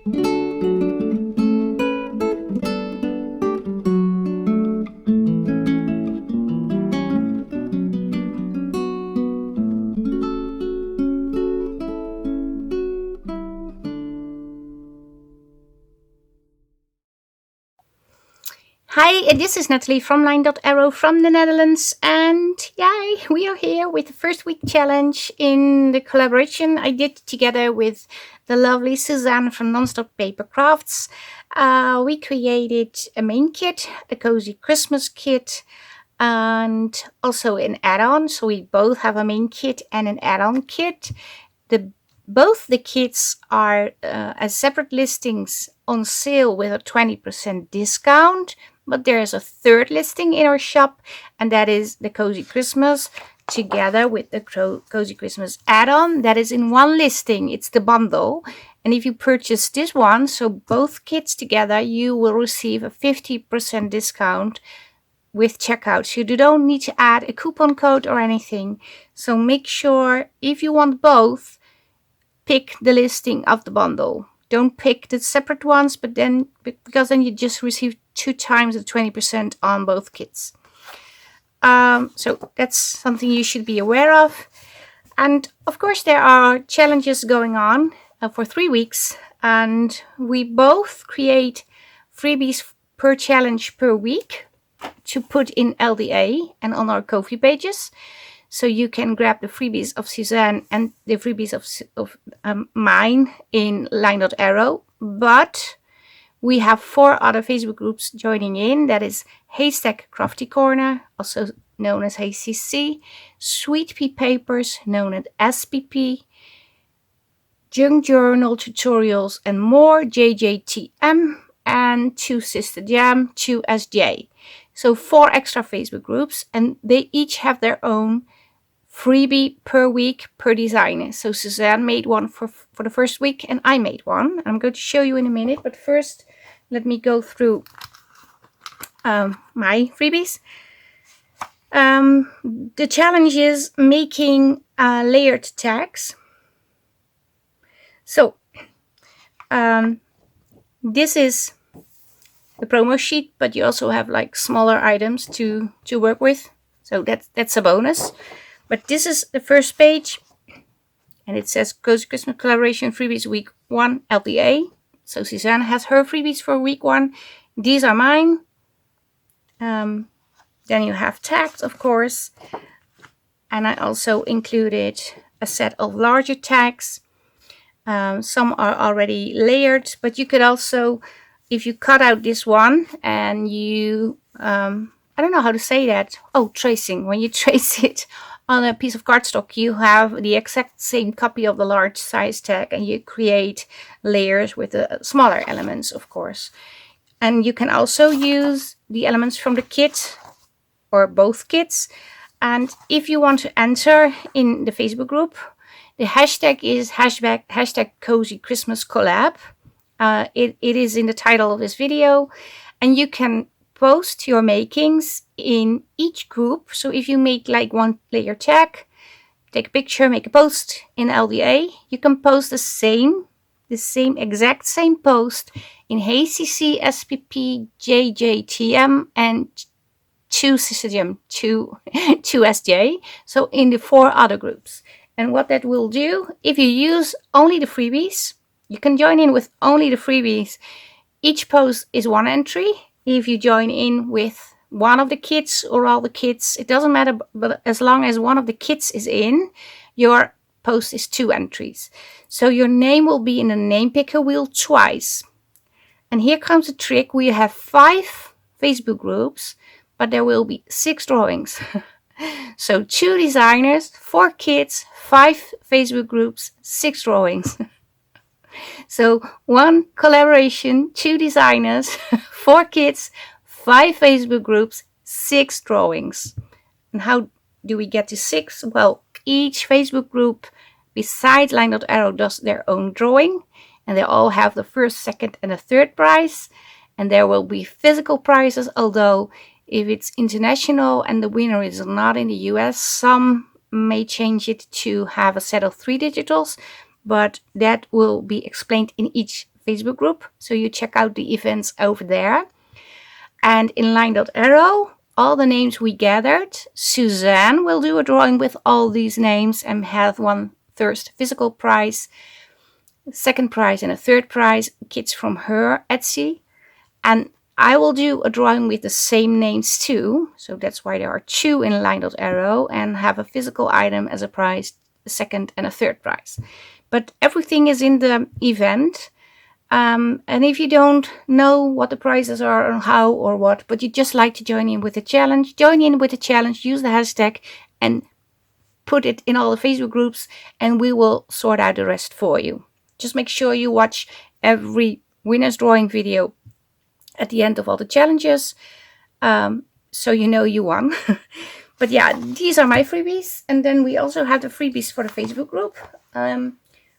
Hi, this is Nathalie from LineDotArrow from the Netherlands, and yay, we are here with the first week challenge in the collaboration I did together with the lovely Suzanne from Nonstop Papercrafts. We created a main kit, a Cozy Christmas kit, and also an add-on. So we both have a main kit and an add-on kit. Both the kits are as separate listings on sale with a 20% discount. But there's a third listing in our shop, and that is the Cozy Christmas together with the Cozy Christmas add-on. That is in one listing. It's the bundle. And if you purchase this one, so both kits together, you will receive a 50% discount with checkout. So you don't need to add a coupon code or anything. So make sure, if you want both, pick the listing of the bundle. Don't pick the separate ones, because then you just receive 2 times the 20% on both kits. So that's something you should be aware of. And of course, there are challenges going on for 3 weeks, and we both create freebies per challenge per week to put in LDA and on our Ko-fi pages. So you can grab the freebies of Suzanne and the freebies of mine in LineDotArrow. But we have 4 other Facebook groups joining in. That is Haystack Crafty Corner, also known as HCC, Sweet Pea Papers, known as SPP, Junk Journal Tutorials and More, JJTM, and 2 Sister Jam, 2SJ. So 4 extra Facebook groups, and they each have their own freebie per week per designer. So Suzanne made one for the first week, and I made one. I'm going to show you in a minute, but first let me go through my freebies. The challenge is making layered tags. So this is the promo sheet, but you also have like smaller items to work with. So that's a bonus. But this is the first page, and it says Cozy Christmas Collaboration Freebies Week 1 LDA. So Suzanne has her freebies for week 1. These are mine. Then you have tags, of course. And I also included a set of larger tags. Some are already layered, but you could also, if you cut out this one and you, I don't know how to say that. Oh, tracing. When you trace it on a piece of cardstock, you have the exact same copy of the large size tag, and you create layers with the smaller elements, of course. And you can also use the elements from the kit or both kits. And if you want to enter in the Facebook group, the hashtag is hashtag Cozy Christmas Collab. It is in the title of this video, and you can post your makings in each group. So if you make like one layer tag, take a picture, make a post in LDA, you can post the exact same post in HCC, SPP, JJTM, and 2 System, 2SJ. So in the 4 other groups. And what that will do, if you use only the freebies, you can join in with only the freebies. Each post is 1 entry. If you join in with one of the kits or all the kits, it doesn't matter, but as long as one of the kits is in, your post is 2 entries. So your name will be in the name picker wheel twice. And here comes the trick. We have 5 Facebook groups, but there will be 6 drawings. So 2 designers, 4 kits, 5 Facebook groups, 6 drawings. So 1 collaboration, 2 designers, 4 kits, 5 Facebook groups, 6 drawings. And how do we get to 6? Well, each Facebook group besides LineDotArrow does their own drawing, and they all have the first, second, and the third prize. And there will be physical prizes, although if it's international and the winner is not in the US, some may change it to have a set of 3 digitals, but that will be explained in each Facebook group. So you check out the events over there. And in LineDotArrow, all the names we gathered, Suzanne will do a drawing with all these names and have one first physical prize, second prize, and a third prize, kits from her Etsy. And I will do a drawing with the same names too. So that's why there are 2 in LineDotArrow, and have a physical item as a prize, a second and a third prize. But everything is in the event. And if you don't know what the prizes are or how or what, but you just like to join in with the challenge, use the hashtag and put it in all the Facebook groups, and we will sort out the rest for you. Just make sure you watch every winner's drawing video at the end of all the challenges, so you know you won. But yeah, these are my freebies. And then we also have the freebies for the Facebook group.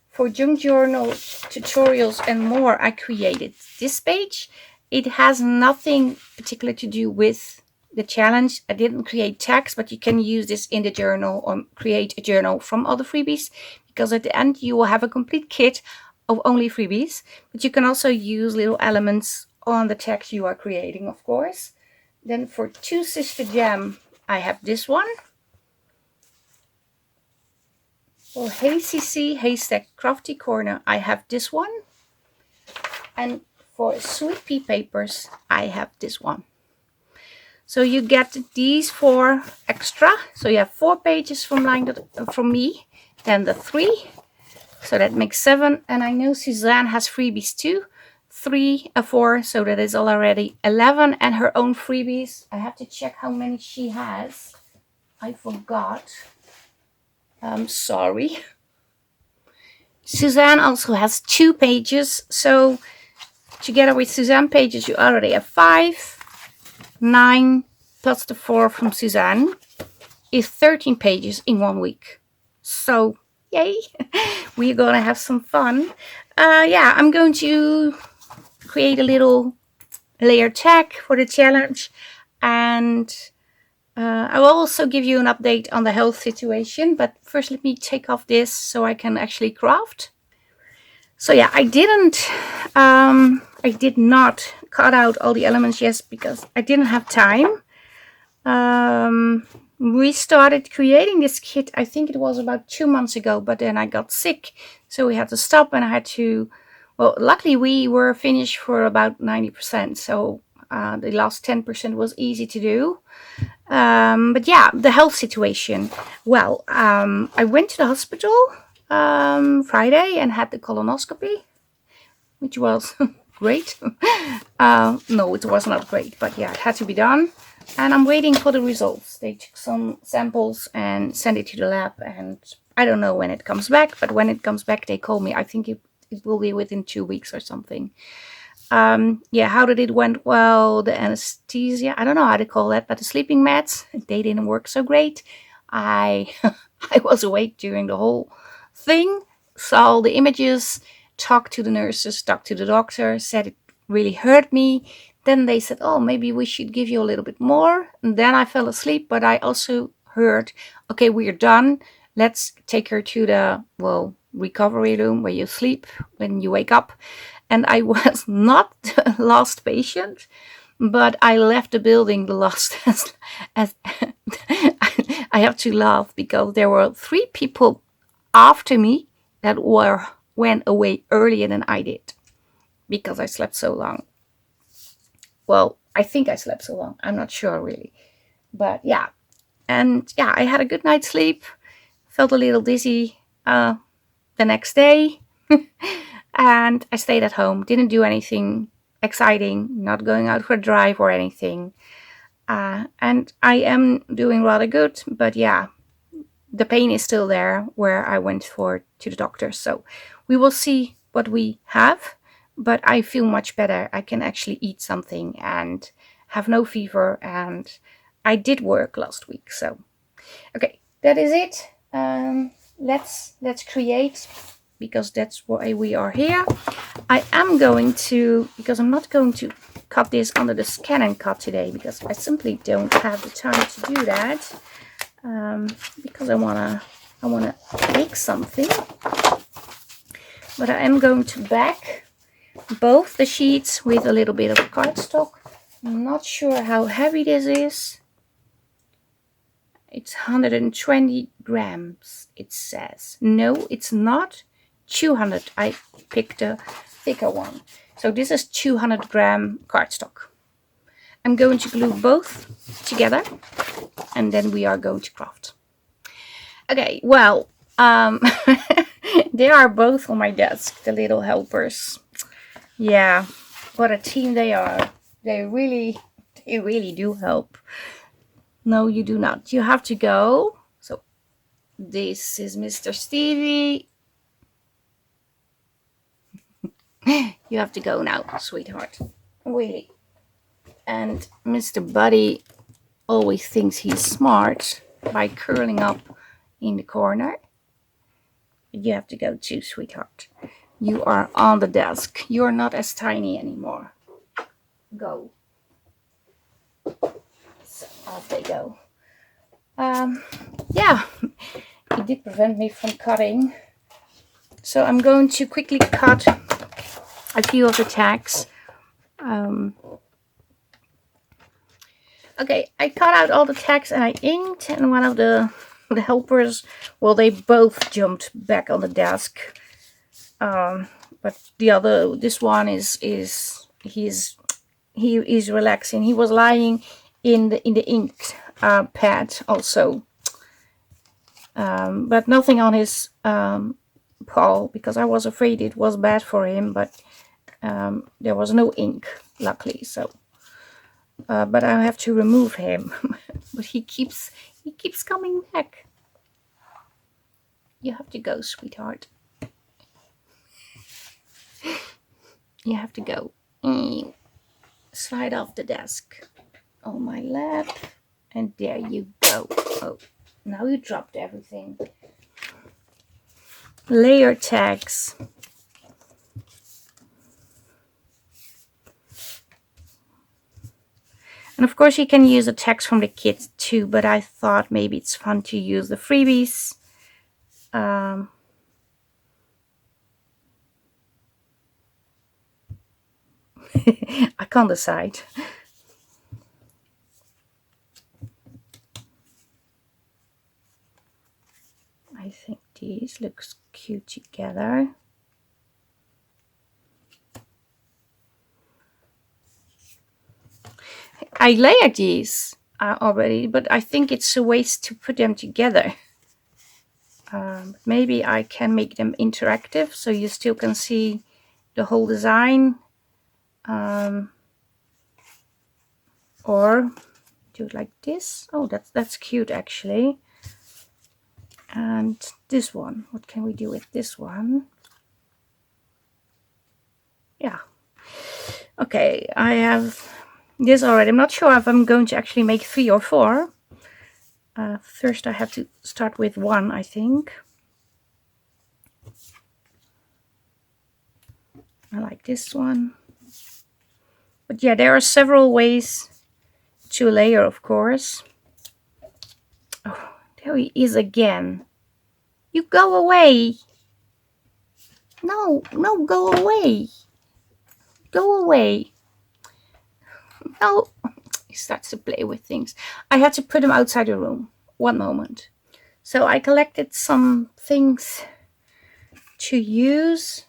For junk journal tutorials and more, I created this page. It has nothing particular to do with the challenge. I didn't create tags, but you can use this in the journal or create a journal from all the freebies, because at the end you will have a complete kit of only freebies. But you can also use little elements on the tags you are creating, of course. Then for Two Sister Jam, I have this one. For HCC Haystack Crafty Corner, I have this one. And for Sweet Pea Papers, I have this one. So you get these 4 extra. So you have 4 pages from me, then the 3. So that makes 7. And I know Suzanne has freebies too. 4, so that is already 11. And her own freebies, I have to check how many she has. I forgot. I'm sorry. Suzanne also has 2 pages. So together with Suzanne pages, you already have 5. 9 plus the 4 from Suzanne is 13 pages in 1 week. So yay, we're gonna have some fun. Yeah, I'm going to create a little layer tag for the challenge, and I will also give you an update on the health situation. But first, let me take off this so I can actually craft. So yeah, I did not cut out all the elements yet because I didn't have time. We started creating this kit, I think it was about 2 months ago, but then I got sick, so we had to stop, and I had to, well, luckily we were finished for about 90%, so the last 10% was easy to do. But yeah, the health situation. Well, I went to the hospital Friday and had the colonoscopy, which was great. No, it was not great, but yeah, it had to be done. And I'm waiting for the results. They took some samples and sent it to the lab, and I don't know when it comes back, but when it comes back, they call me. I think it will be within 2 weeks or something. Yeah, how did it went? Well, the anesthesia, I don't know how to call that, but the sleeping meds, they didn't work so great. I was awake during the whole thing, saw all the images, talked to the nurses, talked to the doctor, said it really hurt me. Then they said, oh, maybe we should give you a little bit more. And then I fell asleep, but I also heard, okay, we're done. Let's take her to the, well, recovery room where you sleep when you wake up. And I was not the last patient, but I left the building the last as I have to laugh because there were 3 people after me that went away earlier than I did because I slept so long. Well, I think I slept so long. I'm not sure really. But yeah. And yeah, I had a good night's sleep. Felt a little dizzy the next day. And I stayed at home. Didn't do anything exciting. Not going out for a drive or anything. And I am doing rather good. But yeah, the pain is still there where I went to the doctor. So we will see what we have. But I feel much better. I can actually eat something and have no fever. And I did work last week. So, okay, that is it. Let's create, because that's why we are here. I am going to, because I'm not going to cut this under the ScanNCut today, because I simply don't have the time to do that. Because I wanna make something. But I am going to back both the sheets with a little bit of cardstock. I'm not sure how heavy this is. It's 120 grams, it says. No, it's not. 200. I picked a thicker one. So this is 200 gram cardstock. I'm going to glue both together and then we are going to craft. Okay, well, they are both on my desk, the little helpers. Yeah, what a team they are. They really do help. No, you do not. You have to go. So this is Mr. Stevie. You have to go now, sweetheart. Really. And Mr. Buddy always thinks he's smart by curling up in the corner. But you have to go too, sweetheart. You are on the desk. You are not as tiny anymore. Go. So off they go. Yeah, it did prevent me from cutting. So I'm going to quickly cut a few of the tags. Okay, I cut out all the tags and I inked, and one of the helpers, well, they both jumped back on the desk. But the other, this one he is relaxing. He was lying in the ink pad also, but nothing on his paw, because I was afraid it was bad for him. But there was no ink, luckily. So, but I have to remove him. But he keeps coming back. You have to go, sweetheart. You have to go. Slide off the desk on my lap, and there you go. Oh, now you dropped everything. Layer tags. And of course you can use the tags from the kit too, but I thought maybe it's fun to use the freebies. I can't decide. I think these looks cute together. I layered these already, but I think it's a waste to put them together. Maybe I can make them interactive so you still can see the whole design. Or do it like this. Oh, that's cute actually. And this one, what can we do with this one? Yeah. Okay, I have this already. I'm not sure if I'm going to actually make 3 or 4. First I have to start with 1, I think. I like this one. But yeah, there are several ways to layer, of course. Oh, there he is again. You go away. No, go away. Go away. No. He starts to play with things. I had to put him outside the room. One moment. So I collected some things to use.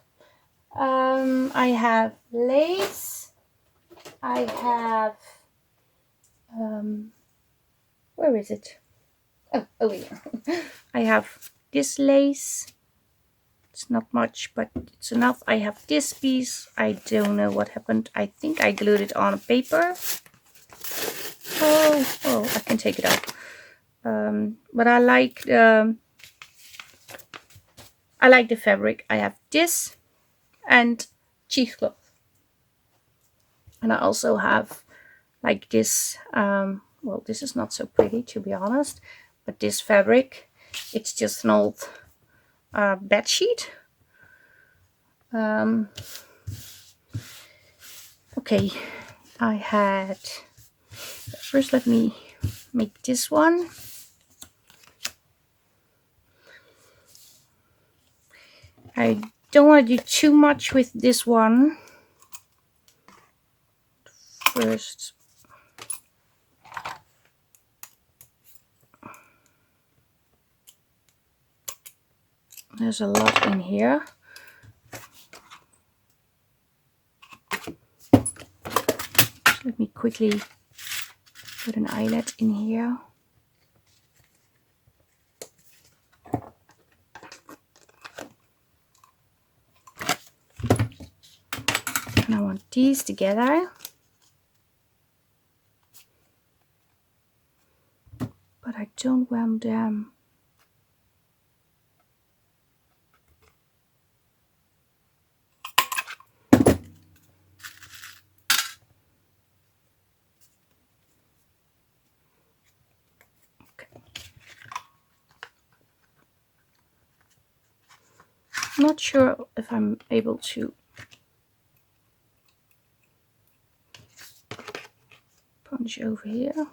I have lace. I have where is it? Oh, over here. I have this lace. It's not much, but it's enough. I have this piece. I don't know what happened. I think I glued it on a paper. Oh, I can take it out. But I like the fabric. I have this and cheesecloth. And I also have like this, well, this is not so pretty to be honest, but this fabric, it's just an old bed sheet. Okay, I had, first let me make this one. I don't want to do too much with this one first. There's a lot in here. Let me quickly put an eyelet in here. And I want these together. But I don't want them. Not sure if I'm able to punch over here,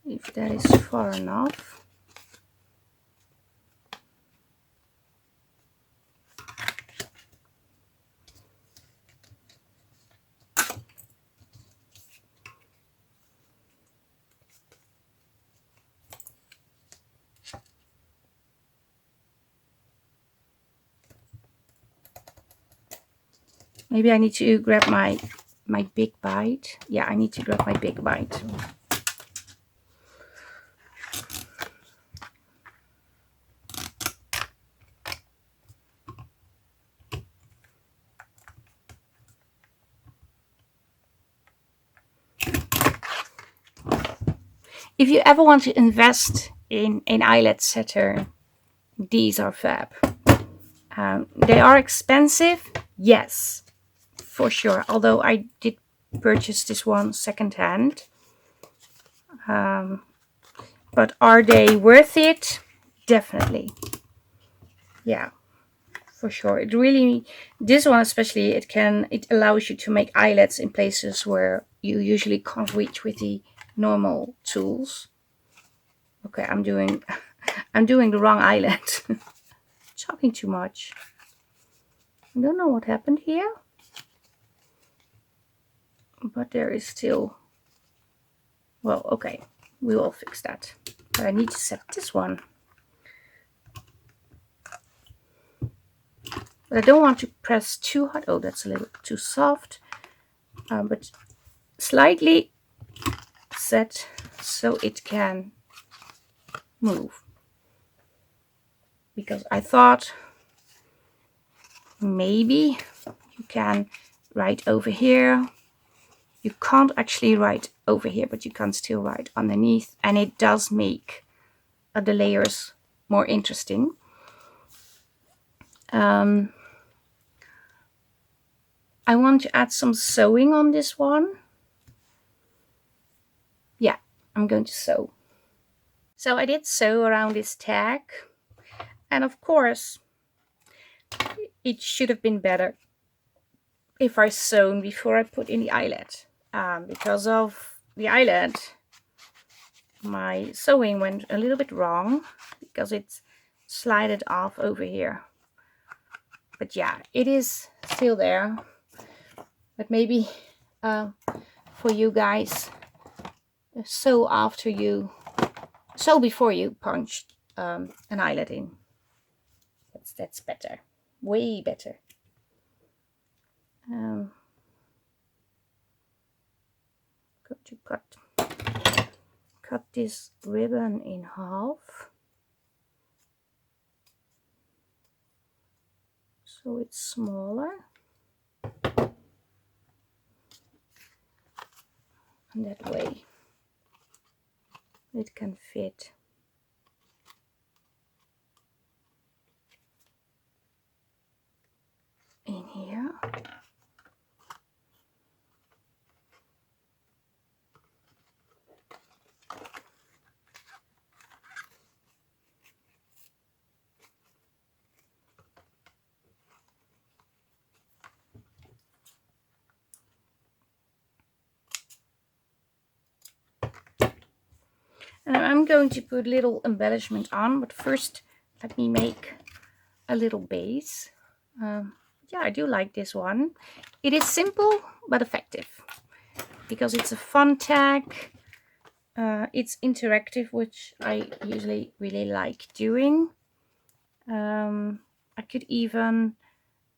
if that is far enough. Maybe I need to grab my big bite. Yeah, I need to grab my big bite. If you ever want to invest in an eyelet setter, these are fab. They are expensive, yes, for sure. Although I did purchase this one secondhand. But are they worth it? Definitely. Yeah, for sure. It really, this one especially, it allows you to make eyelets in places where you usually can't reach with the normal tools. Okay, I'm doing the wrong eyelet. Talking too much. I don't know what happened here. But there is still, well, okay, we will fix that. But I need to set this one. But I don't want to press too hard. Oh, that's a little too soft. But slightly set so it can move. Because I thought maybe you can write over here. You can't actually write over here, but you can still write underneath. And it does make the layers more interesting. I want to add some sewing on this one. Yeah, I'm going to sew. So I did sew around this tag. And of course, it should have been better if I sewn before I put in the eyelet. Because of the eyelet, my sewing went a little bit wrong because it slided off over here. But yeah, it is still there. But maybe for you guys, sew before you punch an eyelet in. That's better, way better. Going to cut this ribbon in half so it's smaller, and that way it can fit in here. And I'm going to put little embellishment on, but first let me make a little base. Yeah, yeah, I do like this one. It is simple but effective because it's a fun tag. It's interactive, which I usually really like doing. I could even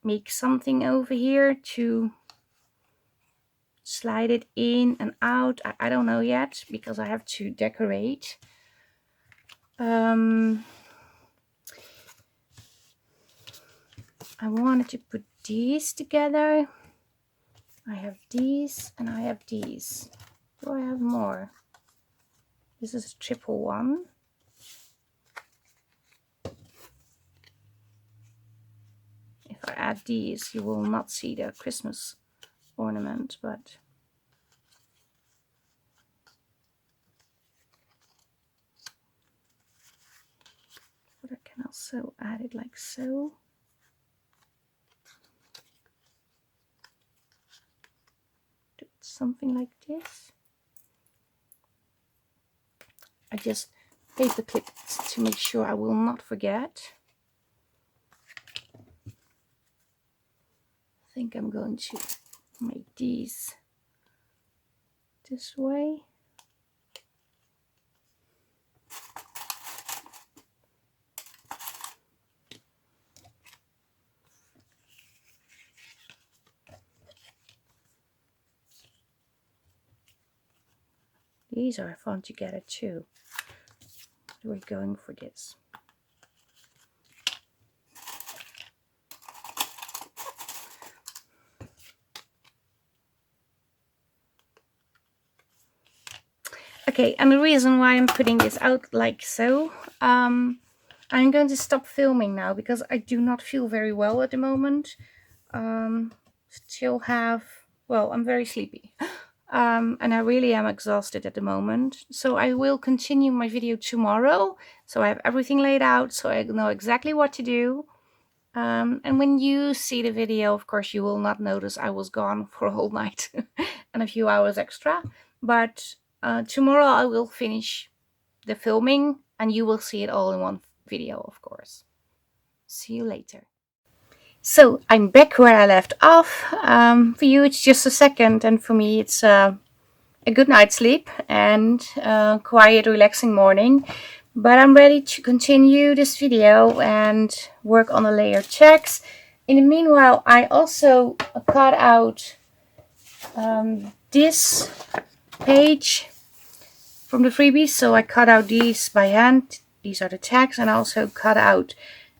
make something over here to slide it in and out. I don't know yet because I have to decorate. I wanted to put these together. I have these and I have these. Do I have more? This is a triple one. If I add these, you will not see the Christmas ornament, but I can also add it like so. Do something like this. I just paper clip it to make sure I will not forget. I think I'm going to make these this way. These are fun together too. We're going for this. Okay, and the reason why I'm putting this out like so, I'm going to stop filming now because I do not feel very well at the moment. Still have, well, I'm very sleepy. And I really am exhausted at the moment. So I will continue my video tomorrow. So I have everything laid out so I know exactly what to do. And when you see the video, of course, you will not notice I was gone for a whole night and a few hours extra. But tomorrow I will finish the filming and you will see it all in one video, of course. See you later. So I'm back where I left off. For you it's just a second, and for me it's a good night's sleep and a quiet, relaxing morning. But I'm ready to continue this video and work on the layer checks. In the meanwhile, I also cut out this page from the freebies. So I cut out these by hand. These are the tags, and I also cut out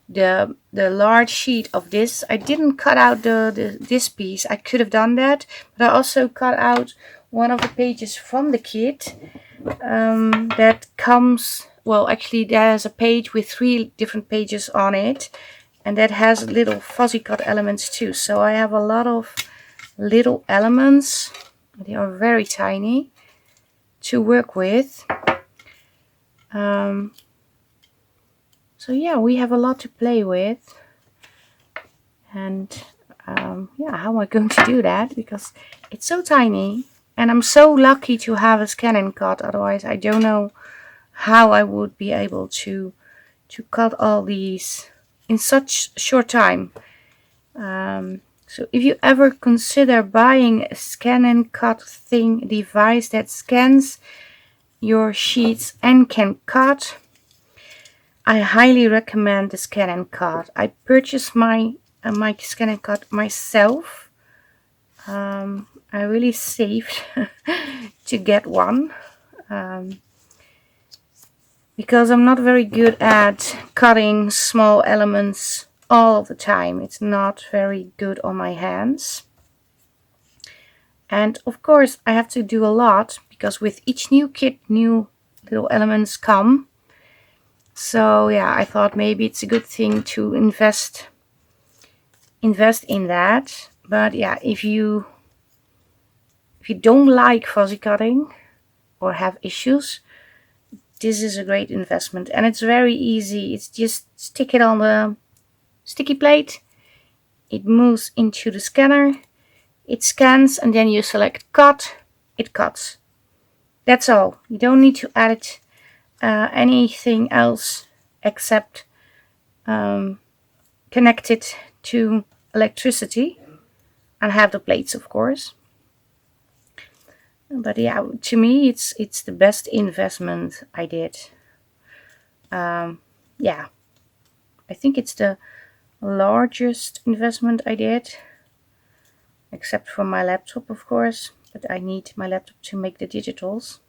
the large sheet of this. I didn't cut out this piece. I could have done that, but I also cut out one of the pages from the kit that comes, well, actually there's a page with 3 different pages on it, and that has little fuzzy cut elements too. So I have a lot of little elements. They are very tiny to work with. So yeah, we have a lot to play with. And yeah, how am I going to do that? Because it's so tiny. And I'm so lucky to have a ScanNCut. Otherwise, I don't know how I would be able to cut all these in such short time. So if you ever consider buying a ScanNCut device that scans your sheets and can cut, I highly recommend the ScanNCut. I purchased my ScanNCut myself. I really saved to get one because I'm not very good at cutting small elements all the time. It's not very good on my hands. And of course I have to do a lot because with each new kit, new little elements come. So yeah, I thought maybe it's a good thing to invest in that. But yeah, if you don't like fuzzy cutting or have issues, this is a great investment, and it's very easy. It's just stick it on the sticky plate, it moves into the scanner, it scans, and then you select cut, it cuts. That's all. You don't need to add anything else except connect it to electricity, and have the plates, of course. But yeah, to me, it's the best investment I did. Yeah, I think it's the largest investment I did, except for my laptop, of course. But I need my laptop to make the digitals.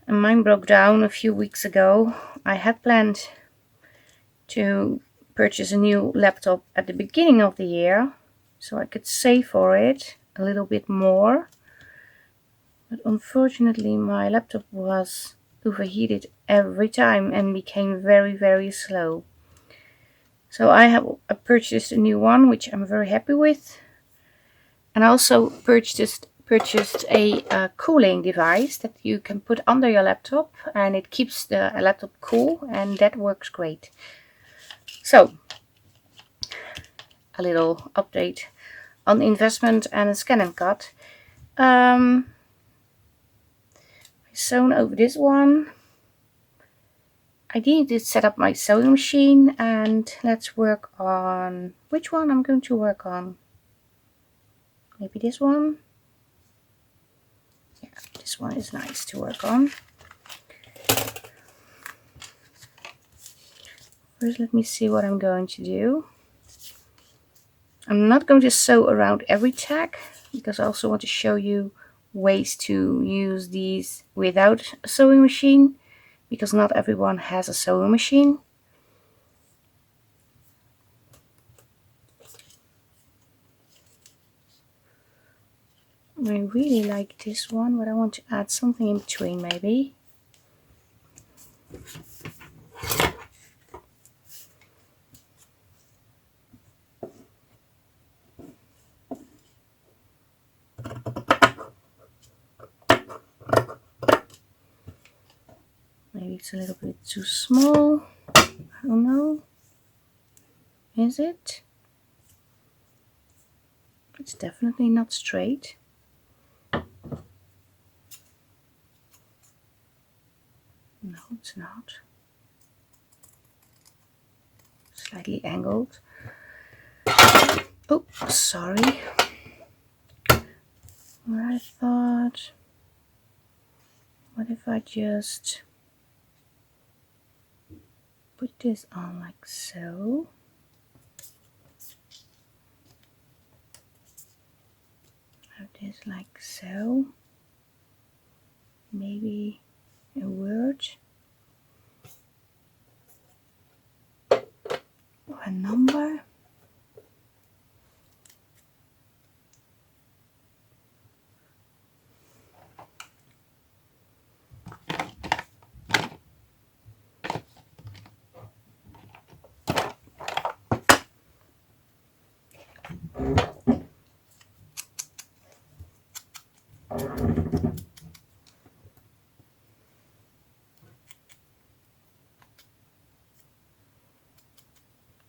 And mine broke down a few weeks ago. I had planned to purchase a new laptop at the beginning of the year, so I could save for it a little bit more. But unfortunately, my laptop was overheated every time and became very, very slow. So I purchased a new one, which I'm very happy with. And I also purchased a cooling device that you can put under your laptop, and it keeps the laptop cool, and that works great. So, a little update on investment and ScanNCut. I sewn over this one. I need to set up my sewing machine, and let's work on which one I'm going to work on. Maybe this one. Yeah, this one is nice to work on. First, let me see what I'm going to do. I'm not going to sew around every tag, because I also want to show you ways to use these without a sewing machine, because not everyone has a sewing machine. I really like this one, but I want to add something in between maybe. Maybe it's a little bit too small. I don't know. Is it? It's definitely not straight. No, it's not. Slightly angled. Oh, sorry. What I thought. What if I just put this on like so? Have this like so. Maybe a word or a number.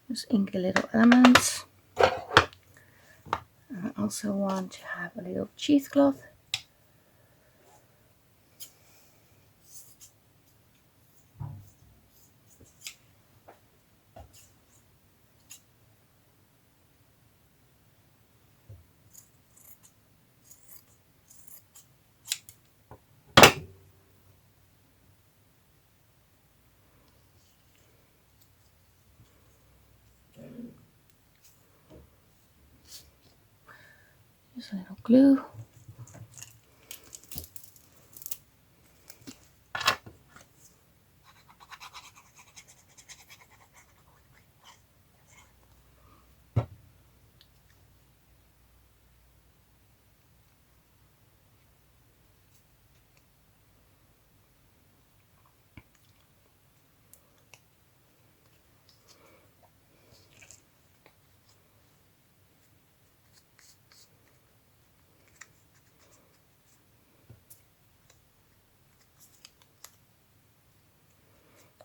Just ink the little elements. And I also want to have a little cheesecloth. Just a little glue.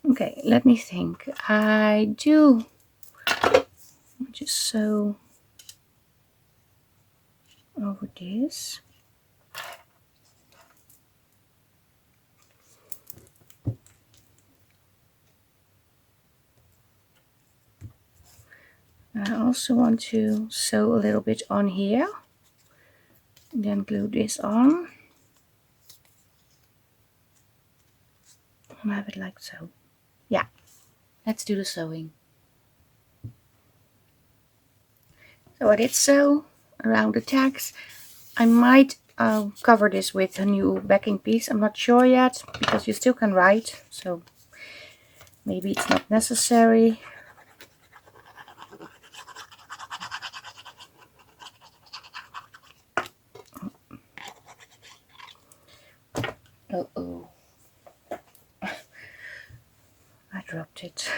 Okay, let me think. I do just sew over this. And I also want to sew a little bit on here. And then glue this on. And have it like so. Yeah, let's do the sewing. So I did sew around the tags. I might cover this with a new backing piece. I'm not sure yet, because you still can write, so maybe it's not necessary. Uh-oh. I dropped it.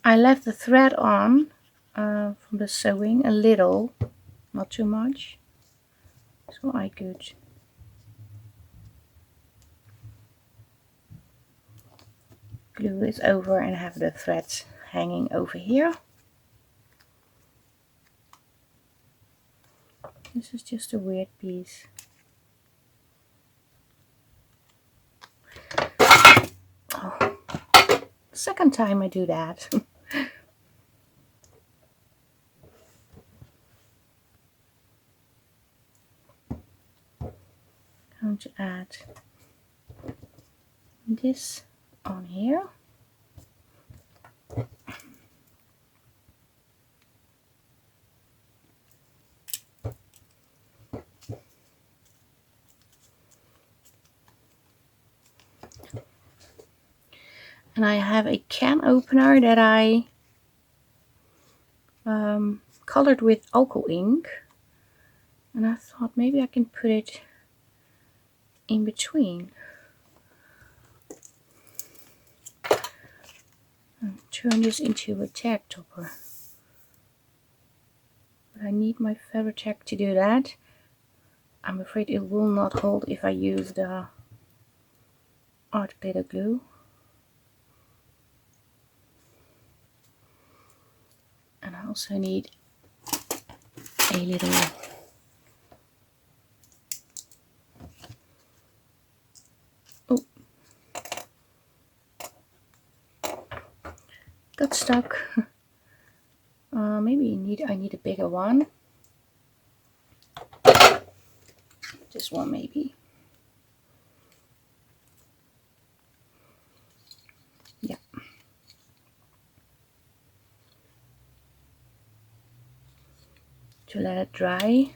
I left the thread on from the sewing a little, not too much, so I could glue this over and have the threads hanging over here. This is just a weird piece. Oh, second time I do that. Going to add this on here. And I have a can opener that I colored with alcohol ink, and I thought maybe I can put it in between and turn this into a tag topper. But I need my fabric tag to do that. I'm afraid it will not hold if I use the art glitter glue. And I also need a little got stuck. Maybe I need a bigger one. This one maybe. Yeah. To let it dry.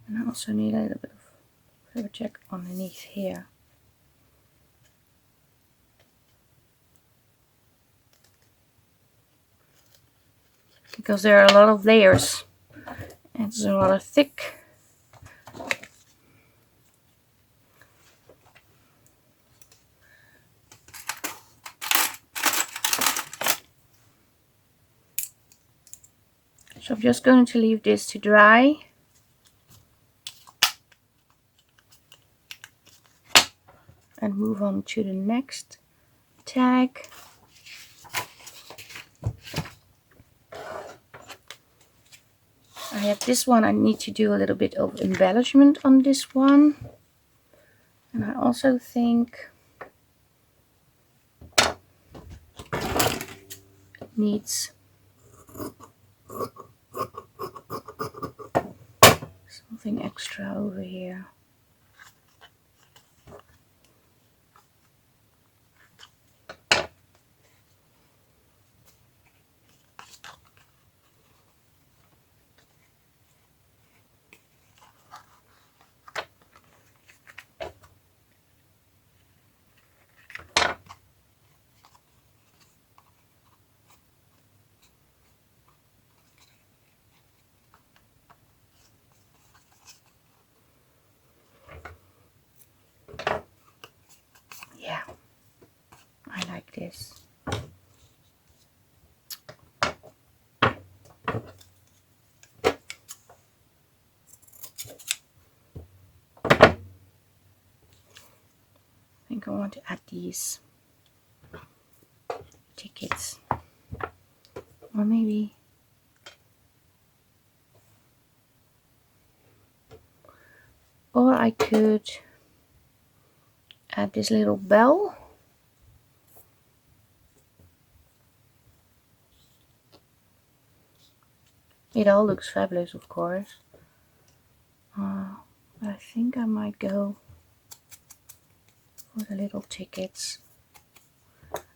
And I also need a little bit of fabric tag underneath here. Because there are a lot of layers. And it's a lot of thick. So I'm just going to leave this to dry. And move on to the next tag. I have this one. I need to do a little bit of embellishment on this one. And I also think it needs something extra over here. Yeah, I like this. I think I want to add these tickets, or maybe Or I could add this little bell. It all looks fabulous, of course. But I think I might go for the little tickets.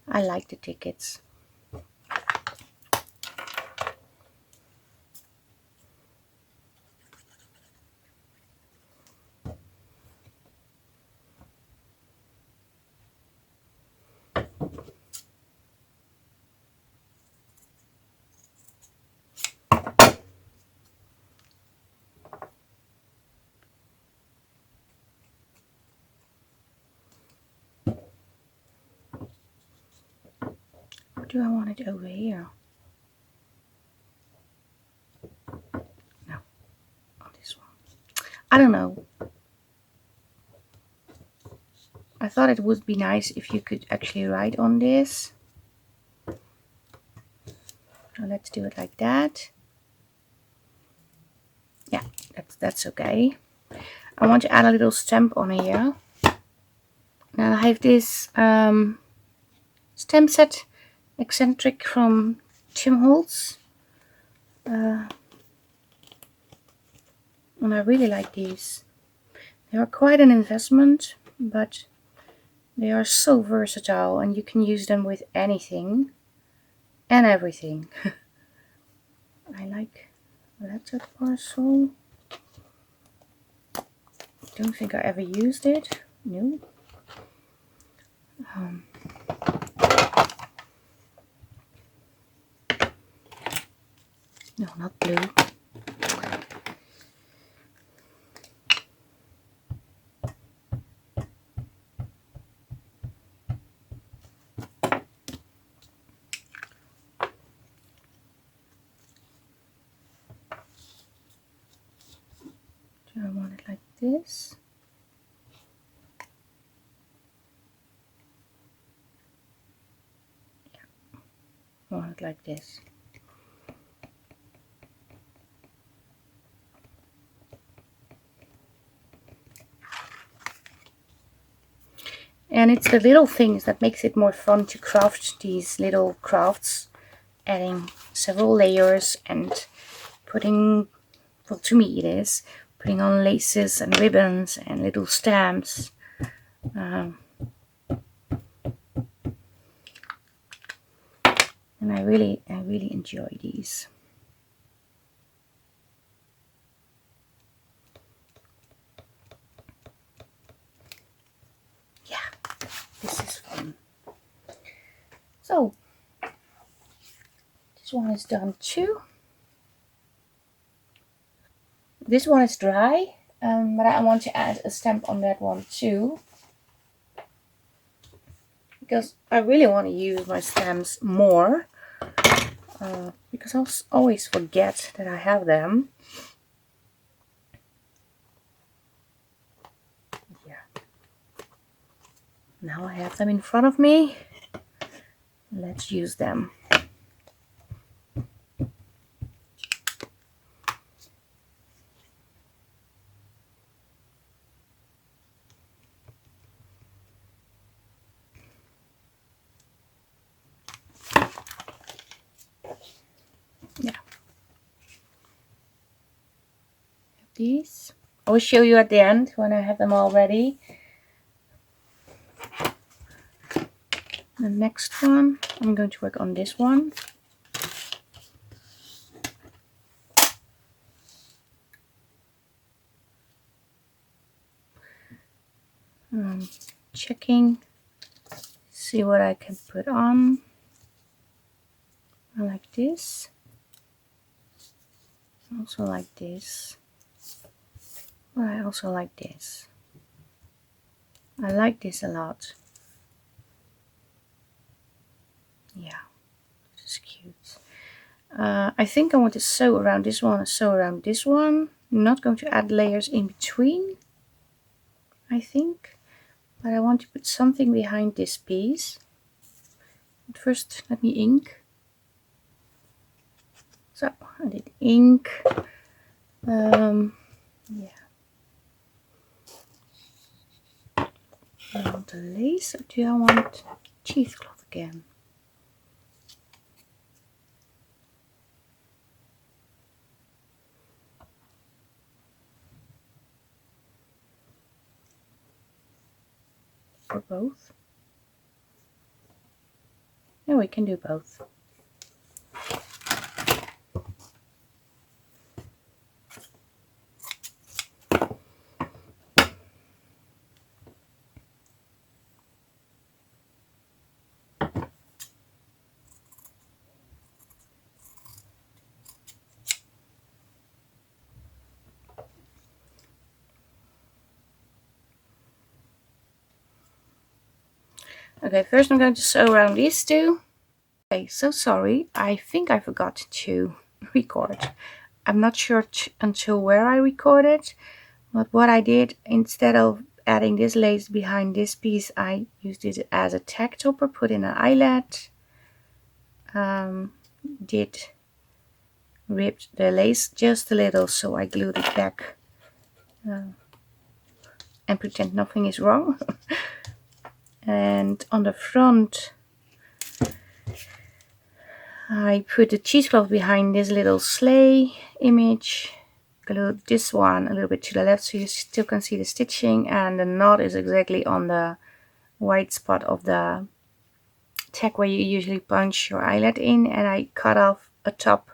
I like the tickets. Or do I want it over here? No, on this one. I don't know. I thought it would be nice if you could actually write on this. So let's do it like that. Yeah, that's okay. I want to add a little stamp on here. Now I have this stamp set eccentric from Tim Holtz. And I really like these. They are quite an investment, but they are so versatile and you can use them with anything and everything. I like letter parcel. Don't think I ever used it. No. No, not blue. Do I want it like this? Yeah, I want it like this. And it's the little things that makes it more fun to craft these little crafts, adding several layers and putting, well, to me it is, putting on laces and ribbons and little stamps. And I really enjoy these. Yeah, this is fun. So, this one is done too. This one is dry, but I want to add a stamp on that one too. Because I really want to use my stamps more. Because I'll always forget that I have them. Yeah. Now I have them in front of me. Let's use them. Yeah. These. I will show you at the end when I have them all ready. The next one, I'm going to work on this one. Checking, see what I can put on. I like this. Also like this. But I also like this. I like this a lot. Yeah, this is cute. I think I want to sew around this one and sew around this one. I'm not going to add layers in between, I think. But I want to put something behind this piece. But first, let me ink. So, I did ink. Yeah. Do I want the lace or do I want cheesecloth again? Or both? No, we can do both. Okay, first I'm going to sew around these two. Okay, so sorry, I think I forgot to record. I'm not sure until where I recorded, but what I did, instead of adding this lace behind this piece, I used it as a tag topper, put in an eyelet, did rip the lace just a little, so I glued it back and pretend nothing is wrong. And on the front I put the cheesecloth behind this little sleigh image, glued this one a little bit to the left so you still can see the stitching, and the knot is exactly on the white spot of the tag where you usually punch your eyelet in, and I cut off a top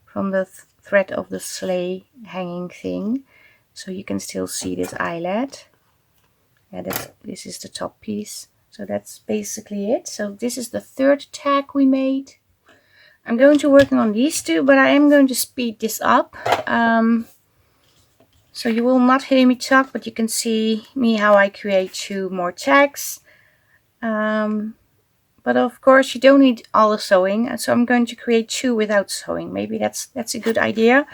from the thread of the sleigh hanging thing so you can still see this eyelet. And this is the top piece. So that's basically it. So this is the third tag we made. I'm going to work on these two, but I am going to speed this up. So you will not hear me talk, but you can see me how I create 2 more tags. But of course you don't need all the sewing, so I'm going to create 2 without sewing. Maybe that's a good idea.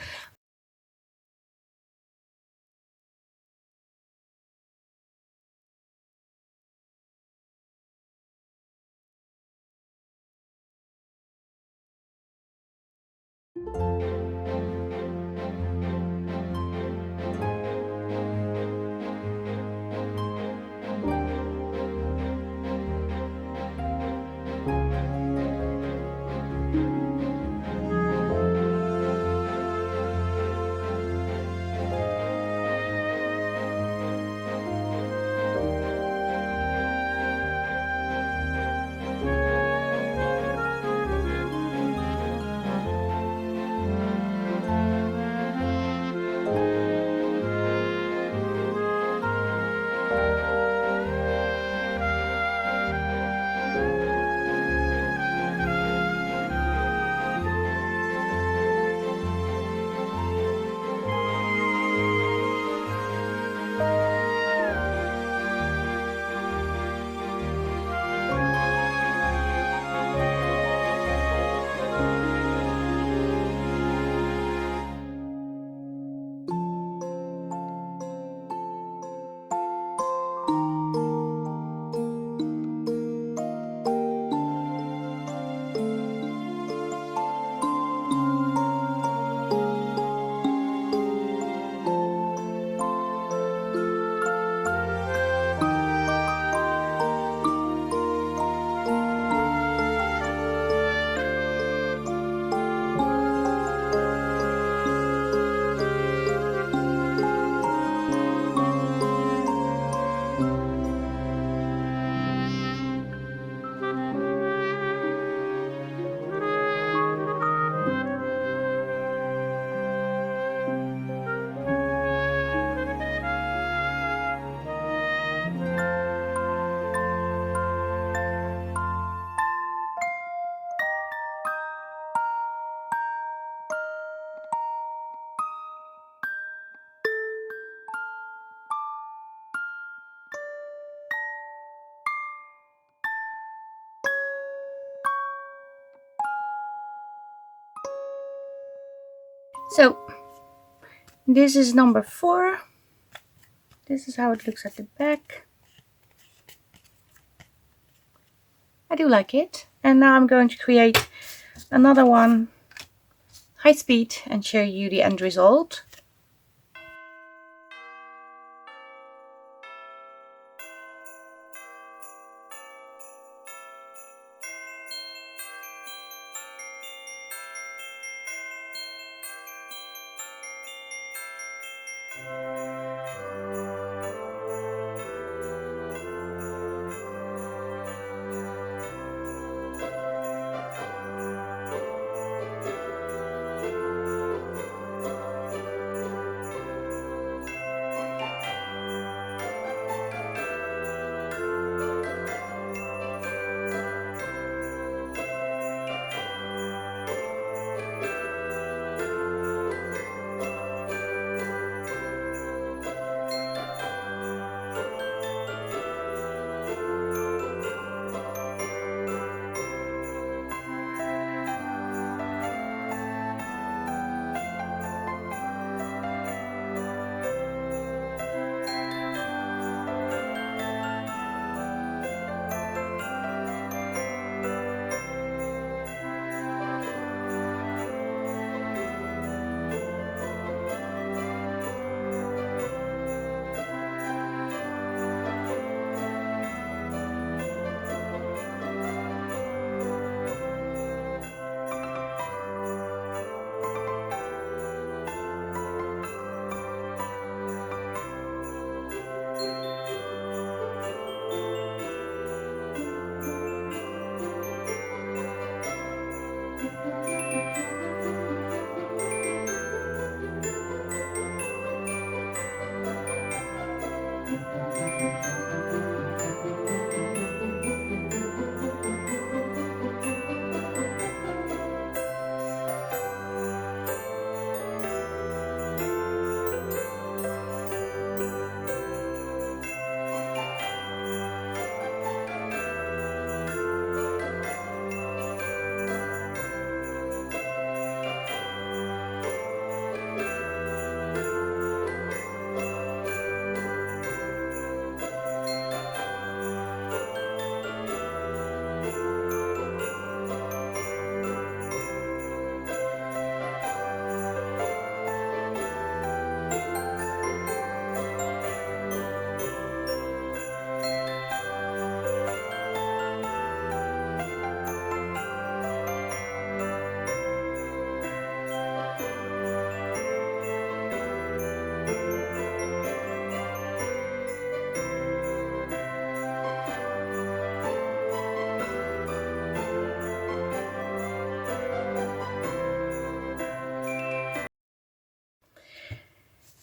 So this is number 4. This is how it looks at the back. I do like it. And now I'm going to create another one high speed and show you the end result.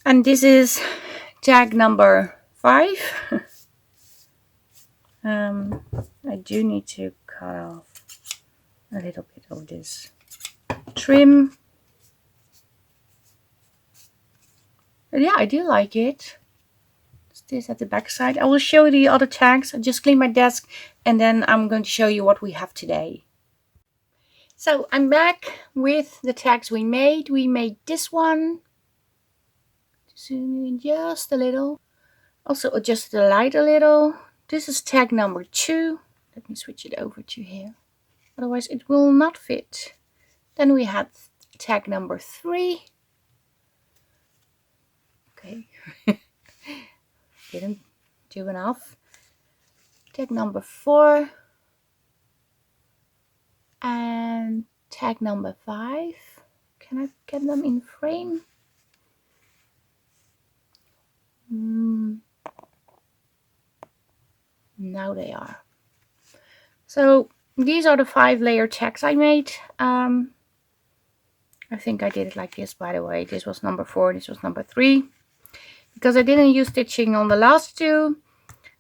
And this is tag number 5. I do need to cut off a little bit of this trim. But yeah, I do like it. It's this at the back side. I will show you the other tags. I just clean my desk and then I'm going to show you what we have today. So I'm back with the tags we made. We made this one. Zoom in just a little. Also adjust the light a little. This is tag number 2. Let me switch it over to here. Otherwise it will not fit. Then we had tag number 3. Okay. Didn't do enough. Tag number 4. And tag number 5. Can I get them in frame? Now they are. So these are the 5 layer tags I made. I think I did it like this, by the way. This was number 4, this was number 3. Because I didn't use stitching on the last 2,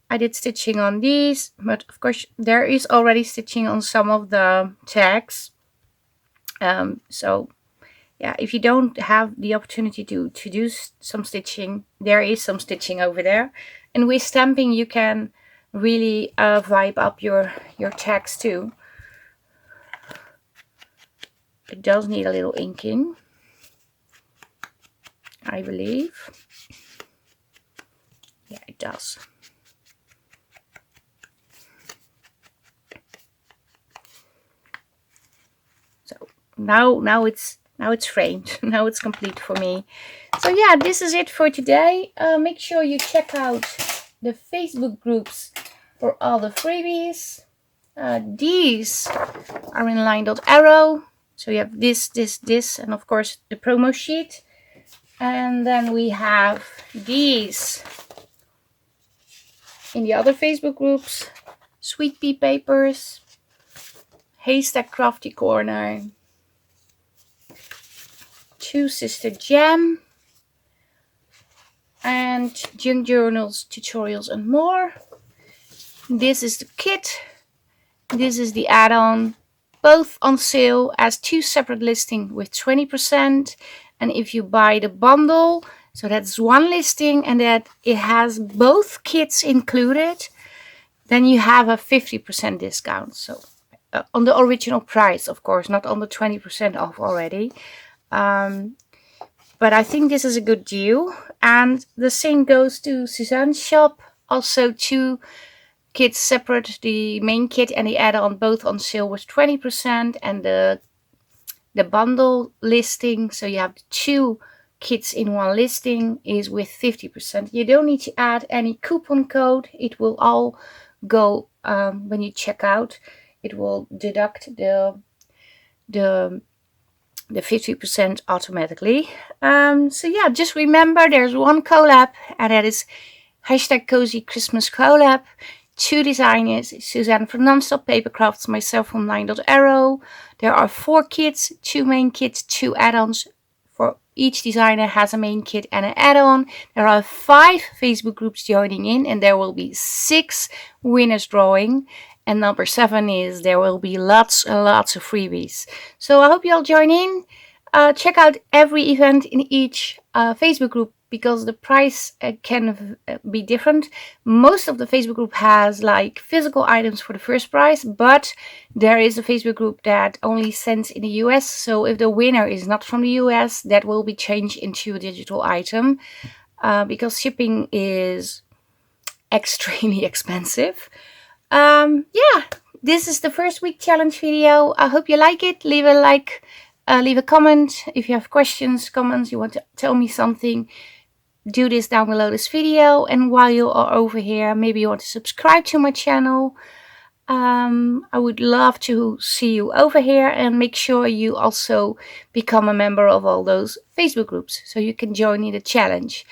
I did stitching on these. But of course there is already stitching on some of the tags. So yeah, if you don't have the opportunity to do some stitching, there is some stitching over there. And with stamping you can really vibe up your tags too. It does need a little inking, I believe. Yeah, it does. So now it's framed. Now it's complete for me. So yeah, this is it for today. Make sure you check out the Facebook groups for all the freebies. These are in LineDotArrow. So you have this, and of course the promo sheet. And then we have these in the other Facebook groups. Sweet pea papers, haystack crafty corner, two sister jam, and junk journals, tutorials and more. This is the kit. This is the add-on, both on sale as two separate listings with 20%. And if you buy the bundle, so that's one listing and that it has both kits included, then you have a 50% discount. So on the original price, of course, not on the 20% off already. But I think this is a good deal. And the same goes to Suzanne's shop. Also two kits separate, the main kit and the add-on, both on sale with 20%. And the bundle listing, so you have two kits in one listing, is with 50%. You don't need to add any coupon code. It will all go when you check out. It will deduct the 50% automatically. So yeah, just remember there's one collab, and that is hashtag Cosy Christmas collab. Two designers, Suzanne from Nonstop Papercrafts, myself from LineDotArrow. There are 4 kits, 2 main kits, 2 add-ons. For each designer has a main kit and an add-on. There are 5 Facebook groups joining in, and there will be 6 winners drawing. And number 7 is there will be lots and lots of freebies. So I hope you all join in. Check out every event in each Facebook group, because the price can be different. Most of the Facebook group has like physical items for the first prize, but there is a Facebook group that only sends in the US. So if the winner is not from the US, that will be changed into a digital item, because shipping is extremely expensive. Yeah, this is the first week challenge video. I hope you like it. Leave a like, leave a comment. If you have questions, comments, you want to tell me something, do this down below this video. And while you are over here, maybe you want to subscribe to my channel. I would love to see you over here, and make sure you also become a member of all those Facebook groups so you can join in the challenge.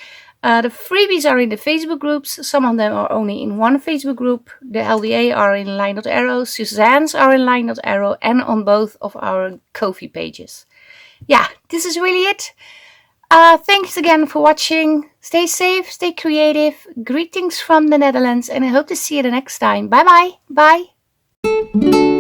The freebies are in the Facebook groups. Some of them are only in one Facebook group. The LDA are in LineDotArrow, Suzanne's are in LineDotArrow, and on both of our Ko-fi pages. Yeah, this is really it. Thanks again for watching. Stay safe, stay creative. Greetings from the Netherlands, and I hope to see you the next time. Bye bye. Bye.